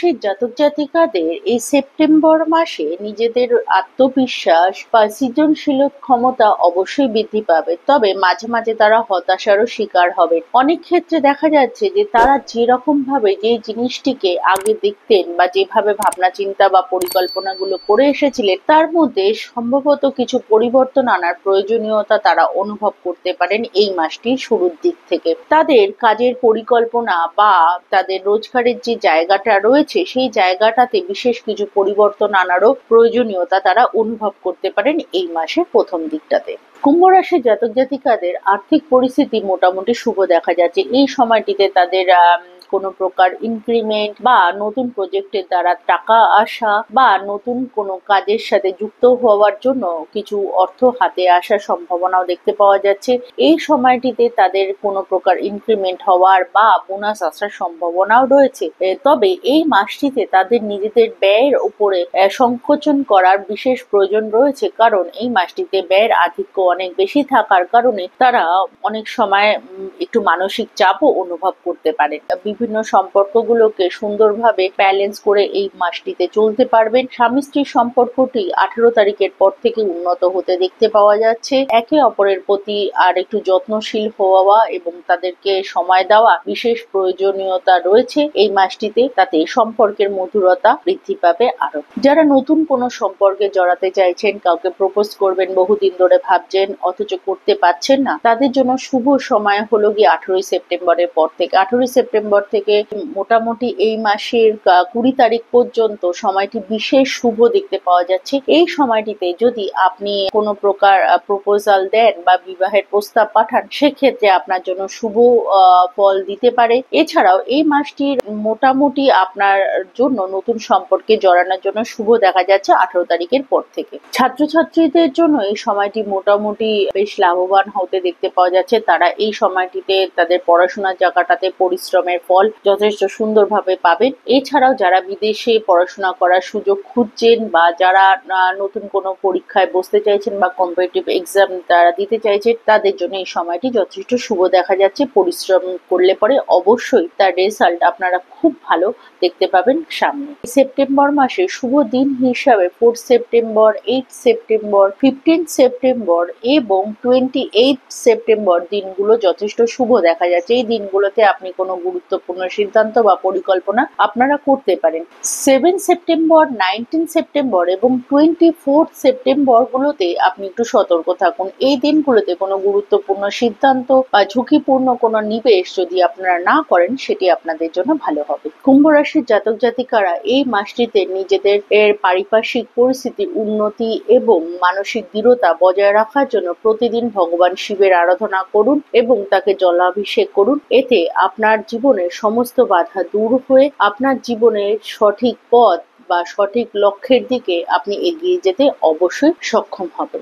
রাশির জাতক জাতিকাদের এই সেপ্টেম্বর মাসে নিজেদের আত্মবিশ্বাস বা সৃজনশীল ক্ষমতা অবশ্যই বৃদ্ধি পাবে, তবে মাঝে মাঝে তারা হতাশারও শিকার হবে। অনেক ক্ষেত্রে দেখা যাচ্ছে যে তারা যেরকম ভাবে যে জিনিসটিকে আগে দেখতেন বা যেভাবে ভাবনা চিন্তা বা পরিকল্পনাগুলো করে এসেছিলেন তার মধ্যে সম্ভবত কিছু পরিবর্তন আনার প্রয়োজনীয়তা তারা অনুভব করতে পারেন এই মাসটির শুরুর দিক থেকে। তাদের কাজের পরিকল্পনা বা তাদের রোজগারের যে জায়গাটা রয়েছে সেই জায়গাটাতে বিশেষ কিছু পরিবর্তন আনারও প্রয়োজনীয়তা তারা অনুভব করতে পারেন এই মাসের প্রথম দিকটাতে। কুম্ভ রাশির জাতক জাতিকাদের আর্থিক পরিস্থিতি মোটামুটি শুভ দেখা যাচ্ছে। এই সময়টিতে তাদের কোনো প্রকার ইনক্রিমেন্ট বা নতুন প্রজেক্টের দ্বারা টাকা আসা বা নতুন কোনো কাজের সাথে যুক্ত হওয়ার জন্য কিছু অর্থ হাতে আসার সম্ভাবনাও দেখতে পাওয়া যাচ্ছে। এই সময়টিতে তাদের কোনো প্রকার ইনক্রিমেন্ট হওয়ার বা বোনাস আসার সম্ভাবনাও রয়েছে। তবে এই মাসটিতে তাদের নিজেদের ব্যয়ের উপরে সংকোচন করার বিশেষ প্রয়োজন রয়েছে, কারণ এই মাসটিতে ব্যয়ের আধিক্য অনেক বেশি থাকার কারণে তারা অনেক সময় একটু মানসিক চাপও অনুভব করতে পারে। বিভিন্ন সম্পর্কগুলোকে সুন্দরভাবে ব্যালেন্স করে এই মাসটিতে চলতে পারবেন। স্বামী স্ত্রীর সম্পর্কটি 18 তারিখের পর থেকে উন্নত হতে দেখতে পাওয়া যাচ্ছে। একে অপরের প্রতি আর একটু যত্নশীল হওয়া এবং তাদেরকে সময় দেওয়া বিশেষ প্রয়োজনীয়তা রয়েছে এই মাসটিতে, তাতে সম্পর্কের মধুরতা বৃদ্ধি পাবে আরো। যারা নতুন কোনো সম্পর্কে জড়াতে চাইছেন, কাউকে প্রপোজ করবেন বহুদিন ধরে ভাবছেন অথচ করতে পারছেন না, তাদের জন্য শুভ সময় হলো গিয়ে 18 সেপ্টেম্বরের পর থেকে। 18 সেপ্টেম্বর থেকে মোটামুটি এই মাসের 20 তারিখ পর্যন্ত সময়টি বিশেষ শুভ দেখতে পাওয়া যাচ্ছে। এই সময়টিতে যদি আপনি কোনো প্রকার প্রপোজাল দেন বা বিবাহের প্রস্তাব পাঠান, সেক্ষেত্রে আপনার জন্য শুভ ফল দিতে পারে। এছাড়াও এই মাসটির মোটামুটি আপনার জন্য নতুন সম্পর্কে জড়ানোর জন্য শুভ দেখা যাচ্ছে 18 তারিখের পর থেকে। ছাত্রছাত্রীদের জন্য এই সময়টি মোটামুটি বেশ লাভবান হতে দেখতে পাওয়া যাচ্ছে। তারা এই সময়টিতে তাদের পড়াশোনার জায়গাটাতে পরিশ্রমের ফল যথেষ্ট সুন্দরভাবে পাবেন। এছাড়াও যারা বিদেশে পড়াশোনা করার সুযোগ খুঁজছেন বা যারা নতুন কোনো পরীক্ষায় বসতে চাইছেন বা কম্পিটিটিভ এক্সাম তারা দিতে চাইছেন, তাদের জন্য এই সময়টি যথেষ্ট শুভ দেখা যাচ্ছে। পরিশ্রম করলে পরে অবশ্যই তার রেজাল্ট আপনারা খুব ভালো দেখতে পাবেন সামনে। সেপ্টেম্বর মাসে শুভ দিন হিসাবে 4 সেপ্টেম্বর, 8 সেপ্টেম্বর, 15 সেপ্টেম্বর এবং 28 সেপ্টেম্বর দিনগুলো যথেষ্ট শুভ দেখা যাচ্ছে। এই দিনগুলোতে আপনি কোনো গুরুত্বপূর্ণ সিদ্ধান্ত বা পরিকল্পনা আপনারা করতে পারেন। 7 সেপ্টেম্বর, 19 সেপ্টেম্বর এবং 24 সেপ্টেম্বর গুলোতে আপনি একটু সতর্ক থাকুন। এই দিনগুলোতে কোনো গুরুত্বপূর্ণ সিদ্ধান্ত বা ঝুঁকিপূর্ণ কোনো নিবেশ যদি আপনারা না করেন, সেটি আপনাদের জন্য ভালো হবে। কুম্ভ রাশির জাতক জাতিকারা এই মাসটিতে নিজেদের পারিপার্শ্বিক পরিস্থিতি উন্নতি এবং মানসিক দৃঢ়তা বজায় রাখার জন্য প্রতিদিন ভগবান শিবের আরাধনা করুন এবং তাকে জলাভিষেক করুন। এতে আপনার জীবনের সমস্ত বাধা দূর হয়ে আপনার জীবনের সঠিক পথ বা সঠিক লক্ষ্যের দিকে আপনি এগিয়ে যেতে অবশ্যই সক্ষম হবেন।